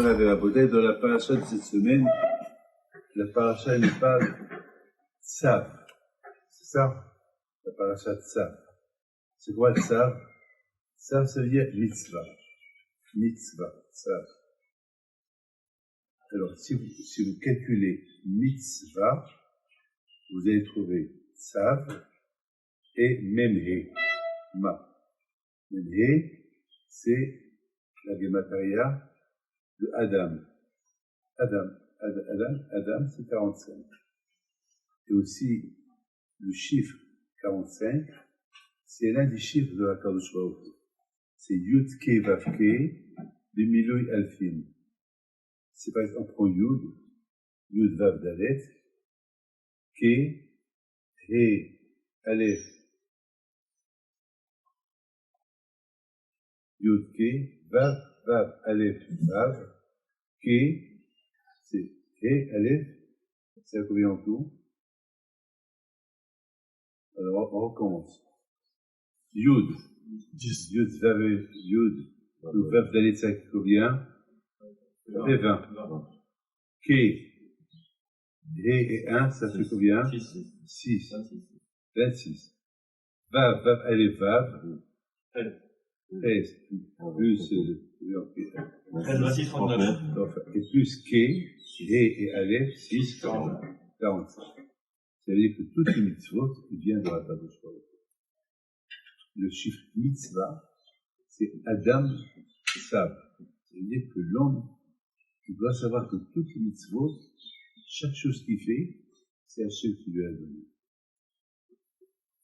avait raboté dans la paracha de cette semaine. La paracha n'est pas Tzav. C'est ça? La paracha de Tzav. C'est quoi Tzav? Tzav, ça veut dire mitzvah. Mitzvah, Tzav. Alors, si vous calculez mitzvah, vous allez trouver Tzav et Memhe. Ma. Memhe, c'est la Gematria de Adam. Adam, c'est 45. Et aussi, le chiffre 45, c'est l'un des chiffres de la Kadosh Baruch Hu. C'est Yud Ke Vav Ke, Bimiloui Alfin. C'est par exemple, on prend Yud Vav Dalet, Ke, He, Aleph, Yud Ke, Vav, Aleph, Vav, Ke, c'est He, Aleph, c'est combien en tout? Alors, on recommence. Yud, Vav Dalet, c'est combien? Ça fait 20. Ke, He et 1, ça fait combien? 6. 26. Vav, Aleph, Vav. 13. Plus, et plus Ke, He et Aleph, 6, 45. Ça veut dire que toutes les mitzvot viennent de la Kadosh Baruch Hu. Le chiffre mitzvah, c'est Adam Tzav. Ça veut dire que l'homme, il doit savoir que toutes les mitzvot, chaque chose qu'il fait, c'est Hachem qui lui a donné.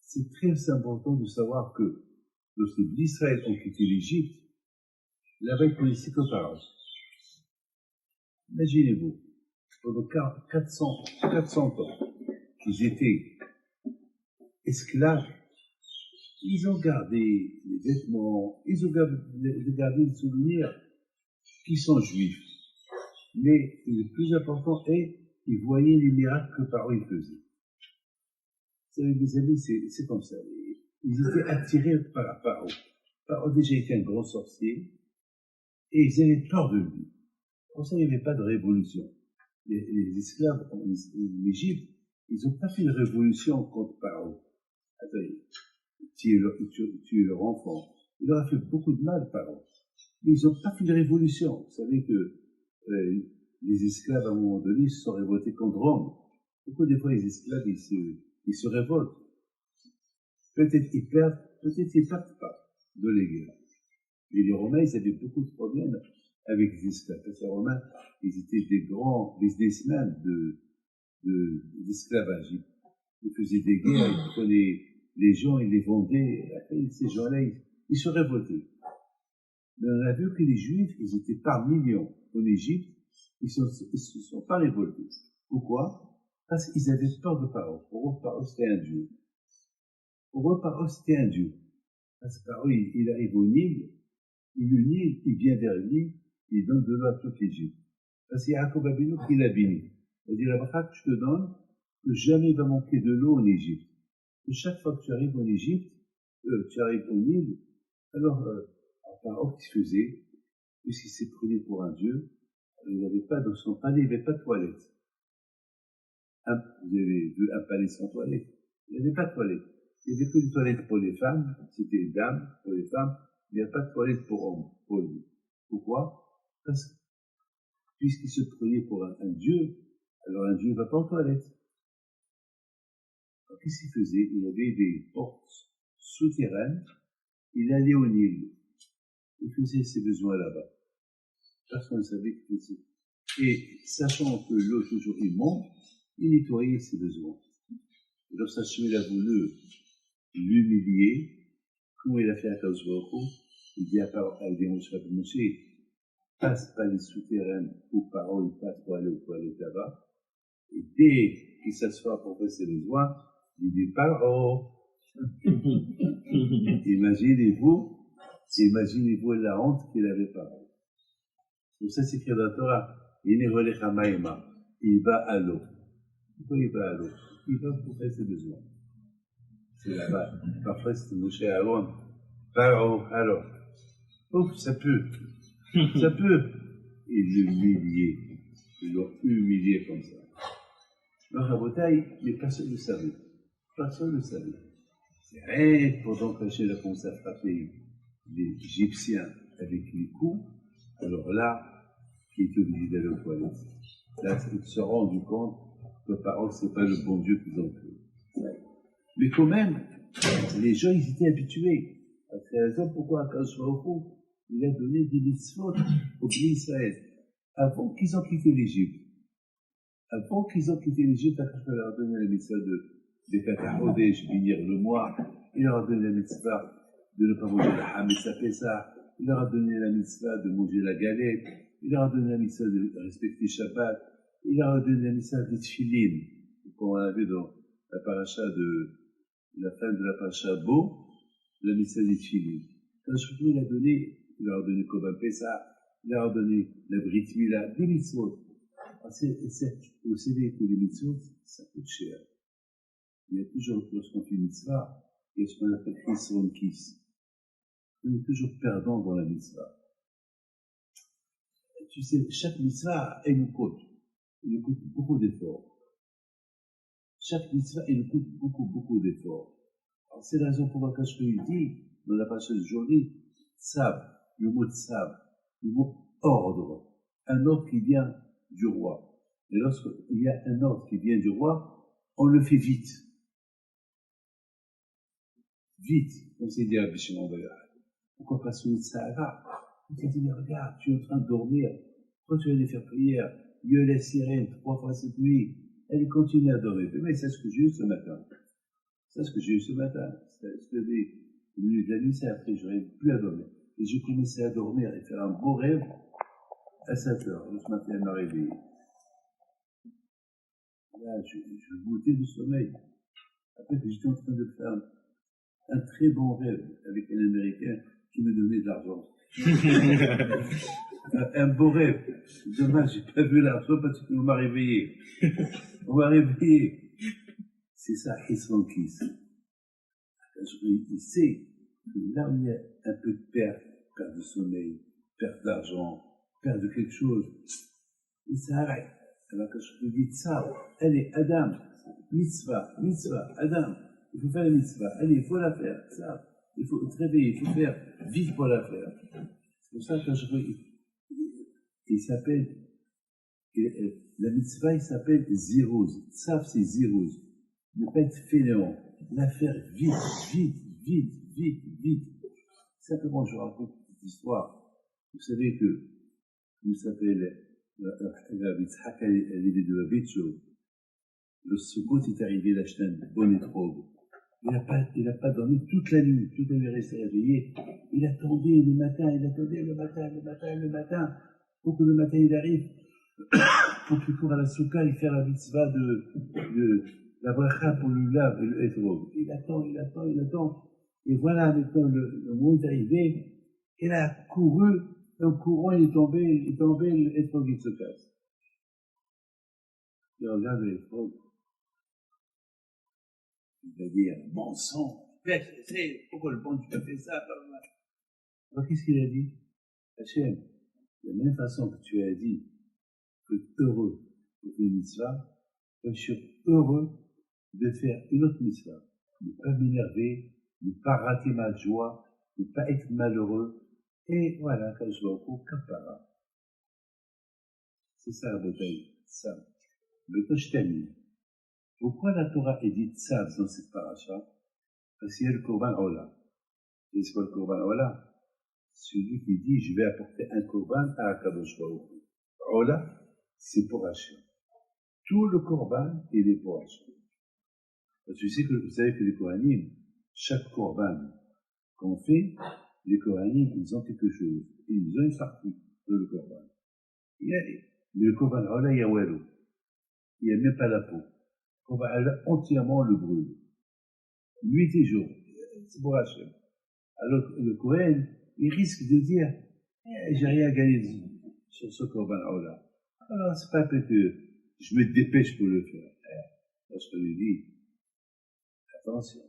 C'est très important de savoir que lorsque l'Israël ont quitté l'Égypte, là-bas ils connaissaient que paroles. Imaginez-vous, pendant 400 ans, qu'ils étaient esclaves, ils ont gardé les vêtements, ils ont gardé les souvenirs qui sont juifs. Mais le plus important est qu'ils voyaient les miracles que Paro il faisait. Vous savez, mes amis, c'est comme ça. Ils étaient attirés par Paro. Paro déjà était un grand sorcier et ils avaient peur de lui. Pour ça, il n'y avait pas de révolution. Les esclaves en Égypte, ils n'ont pas fait une révolution contre Paro. Attendez, tuer leur enfant. Il leur a fait beaucoup de mal, Paro. Mais ils n'ont pas fait de révolution. Vous savez que les esclaves, à un moment donné, se sont révoltés contre Rome. Pourquoi des fois les esclaves, ils se révoltent? Peut-être ils perdent, peut-être ils ne perdent pas de les guerres. Mais les Romains, ils avaient beaucoup de problèmes avec les esclaves. Parce que les Romains, ils étaient des grands businessmen d'esclavage. Ils faisaient des guerres, ils prenaient les gens, ils les vendaient. Après, ces gens-là, ils se révoltaient. Mais on a vu que les Juifs, ils étaient par millions en Égypte, ils ne se sont pas révoltés. Pourquoi? Parce qu'ils avaient peur de Paro. Pour eux, Paro, c'était un dieu. Pour eux, Paro, c'était un dieu. Parce que Paro, il arrive au Nil, le Nil, il vient vers lui, il donne de l'eau à toute l'Égypte. Parce qu'il y a Yaakov Avinu qui l'a béni. Il dit, la bracha que je te donne, que jamais il va manquer de l'eau en Égypte. Et chaque fois que tu arrives en Égypte, tu arrives au Nil, alors, Paro, qui se faisait, puisqu'il s'est pris pour un dieu, il n'avait pas dans son palais, il n'y avait pas de toilette. Vous avez vu un palais sans toilette. Il n'y avait pas de toilette. Il n'y avait que une toilette pour les femmes, c'était les dames pour les femmes, il n'y avait pas de toilette pour hommes, pour lui. Pourquoi? Parce que, puisqu'il se prenait pour un dieu, alors un dieu ne va pas en toilette. Alors, qu'est-ce qu'il faisait? Il avait des portes souterraines, il allait au Nil, il faisait ses besoins là-bas. Personne ne savait qu'il faisait. Et sachant que l'eau toujours il monte, il nettoyait ses besoins. Et lorsque Hachem a voulu l'humilier, comment il a fait à Kadosh Baruch Hu? Il dit à Moshe, passe pas les souterraines où Paro il passe pour aller aux toilettes là-bas. Et dès qu'il s'assoit pour faire ses besoins, il dit Paro. Imaginez-vous la honte qu'il avait Paro. Pour ça, c'est écrit dans la Torah, il va à l'eau. Pourquoi il va à l'eau? Il va pour faire ses besoins. C'est là-bas. Parfois, c'était Moshe Aaron. Paro, alors. Ouf, ça peut. Ça peut. et l'humilier. Ils l'ont humilié comme ça. Alors, à Botaï, mais personne ne savait. Personne ne savait. C'est rien pendant qu'Hachem a commencé à frapper les Égyptiens avec les coups, alors là, qui était obligé d'aller aux toilettes. Là, ils se sont rendus compte que par ce n'est pas le bon Dieu qu'ils ont fait. Mais quand même, les gens, ils étaient habitués. C'est la raison pourquoi Akadosh Baruch Hu, il a donné des mitzvot au pays Israël. Avant qu'ils ont quitté l'Égypte, Akadosh leur a donné la mitzvah de Katahodesh, bénir le mois. Il leur a donné la mitzvah de ne pas manger la Hametz à Pessah. Il leur a donné la mitzvah de manger la galette. Il leur a donné la mitzvah de respecter Shabbat. Il leur a donné la mitzvah des tefilin, comme on avait dans la paracha la fin de la paracha Bo, la mitzvah des tefilin. Quand il a donné, il leur a donné Korban Pessah, il leur a donné la Brit Mila, des mitzvot. Vous savez que les mitzvot, ça coûte cher. Il y a toujours, lorsqu'on fait une mitzvah, il y a ce qu'on appelle Chisron Kis. On est toujours perdant dans la mitzvah. Tu sais, chaque mitzvah, elle nous coûte beaucoup d'efforts. Chaque mitzvah, elle nous coûte beaucoup d'efforts. Alors, c'est la raison pour laquelle je te dis, dans la parole d'aujourd'hui, tsav, le mot tsav, le mot ordre, un ordre qui vient du roi. Et lorsqu'il y a un ordre qui vient du roi, on le fait vite. Vite, comme c'est dit à Bishimon Bayar. Pourquoi pas celui de Sahara? On t'a dit, regarde, tu es en train de dormir. Quand tu vas aller faire prière, il y a la sirène 3 fois cette nuit. Elle continue à dormir. Mais c'est ce que j'ai eu ce matin. C'est ce que j'ai eu ce matin. C'est ce que j'ai au milieu de la nuit, c'est après, j'aurais plus à dormir. Et j'ai commencé à dormir et faire un beau rêve à 7 heures. Ce matin, elle m'a réveillé. Là, je goûtais du sommeil. Après que j'étais en train de faire un très bon rêve avec un Américain qui me donnait de l'argent. Un beau rêve. Dommage, j'ai pas vu l'argent parce qu'on m'a réveillé. On m'a réveillé. C'est ça, Hisron Kis. Il sait que là où il y a un peu de perte de sommeil, perte d'argent, perte de quelque chose, il s'arrête. Alors que je te dis ça, allez, Adam, mitzvah, Adam, il faut faire la mitzvah, allez, il faut la faire, ça, il faut te réveiller, il faut faire, vite pour la faire. C'est pour ça que il s'appelle, la mitzvah, il s'appelle Ziruz. Tsav, c'est Ziruz. Ne pas être fainéant. La faire vite. Simplement, je raconte une petite histoire. Vous savez que, il s'appelle, la Yitzhak Halevi de Lubavitch, le Sukkot est arrivé, il a acheté une bonne étrogue. Il n'a pas dormi toute la nuit resté réveillé. Il attendait le matin, pour que le matin il arrive, pour qu'il court à la soukha et faire la mitzvah de la bracha pour le lave et le étrogue. Il attend. Et voilà, maintenant, le moment est arrivé, il a couru, et en courant, il est tombé, le étrogue, il se casse. Il regarde le étrogue. Il va dire, bon sang, pourquoi le bon Dieu a fait ça? Alors, qu'est-ce qu'il a dit? Hachem, de la même façon que tu as dit que tu es heureux de faire une mitzvah, je suis heureux de faire une autre mitzvah. Ne pas m'énerver, ne pas rater ma joie, ne pas être malheureux. Et voilà, quand je vais au cours, kapara. C'est ça la bouteille, ça. Maintenant, je termine. Pourquoi la Torah est dite tzav dans cette paracha? Parce qu'il y a le Korban Ola. Et c'est quoi le Korban Ola? Celui qui dit, je vais apporter un Korban à Akadosh Baruch Hu. Ola, c'est pour Hachem. Tout le Korban, il est pour Hachem. Parce que vous savez que les Kohanim, chaque Korban qu'on fait, les Kohanim, ils ont quelque chose. Ils ont une partie de le Korban. Mais le Korban Ola, il y a Welo. Il n'y a même pas la peau. On va entièrement le brûler. Nuit et jour. C'est pour Hachem. Alors, le Kohen, il risque de dire, j'ai rien gagné sur ce Korban Ola. Alors, c'est pas peut-être que je me dépêche pour le faire. Parce que je lui dis, attention.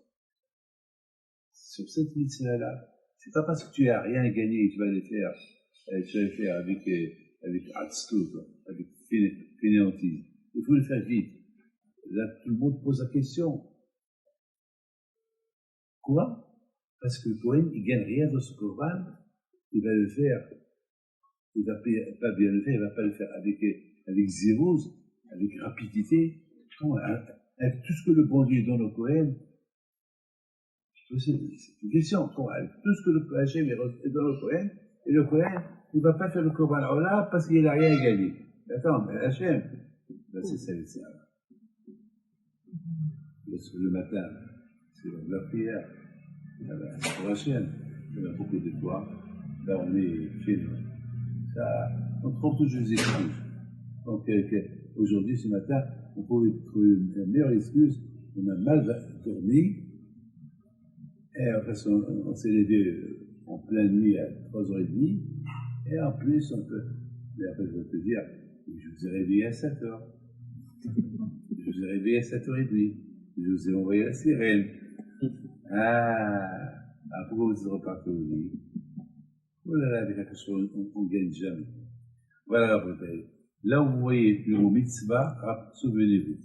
Sur cette mitzvah-là, c'est pas parce que tu as rien gagné que tu vas le faire avec avec Atztout, avec fainéantise. Il faut le faire vite. Là, tout le monde pose la question. Quoi? Parce que le Cohen, il gagne rien dans ce Corban, il va le faire, il va pas bien le faire, il va pas le faire avec zéros, avec rapidité. Comment, avec tout ce que le bon Dieu donne au Cohen, c'est une question. Comment, avec tout ce que le Hachem donne au Cohen, et le Cohen, il va pas faire le Corban là parce qu'il n'a rien à gagner. Attends, mais Hachem, ben c'est ça, le matin, c'est la prière. Pour Hachem, il y a beaucoup de fois, là on est chez nous. Ça, on trouve toujours des excuses. Donc, aujourd'hui, ce matin, on pouvait trouver une meilleure excuse. On a mal dormi, et après, on s'est levé en pleine nuit à 3h30, et en plus, on peut. Mais après, je vais te dire, je vous ai réveillé à 7h. Je vous ai réveillé à 7h30. Je vous ai envoyé la sirène. Pourquoi vous êtes reparti au lit? Oh là là, avec quelque chose, on ne gagne jamais. Voilà, peut-être. Là où vous voyez le mot mitzvah, souvenez-vous,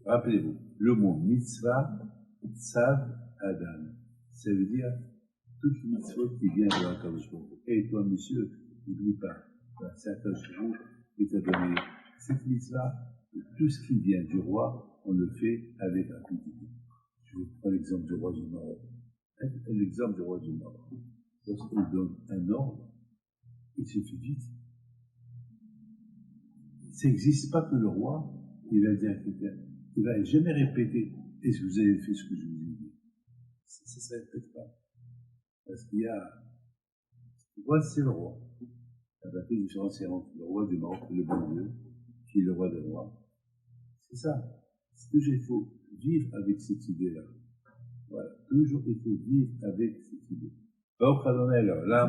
rappelez-vous, le mot mitzvah, tzav adam. Ça veut dire toute mitzvah qui vient de la Kadosh Baruch Hu. Et toi, monsieur, n'oublie pas, c'est la Kadosh Baruch Hu qui t'a donné cette mitzvah, et tout ce qui vient du roi, on le fait avec rapidité. Je vous prends l'exemple du roi du Maroc. L'exemple du roi du Maroc. Lorsqu'il donne un ordre, il se fait vite. Ça n'existe pas que le roi, il va dire à quelqu'un, il ne va jamais répéter, est-ce que vous avez fait ce que je vous ai dit? Ça ne se répète pas. Parce qu'il y a, le roi, c'est le roi. Il y a une différence entre le roi du Maroc et le bon Dieu, qui est le roi des rois. C'est ça. C'est toujours, il faut vivre avec cette idée-là. Voilà. Toujours, il faut vivre avec cette idée. Donc, alors, là,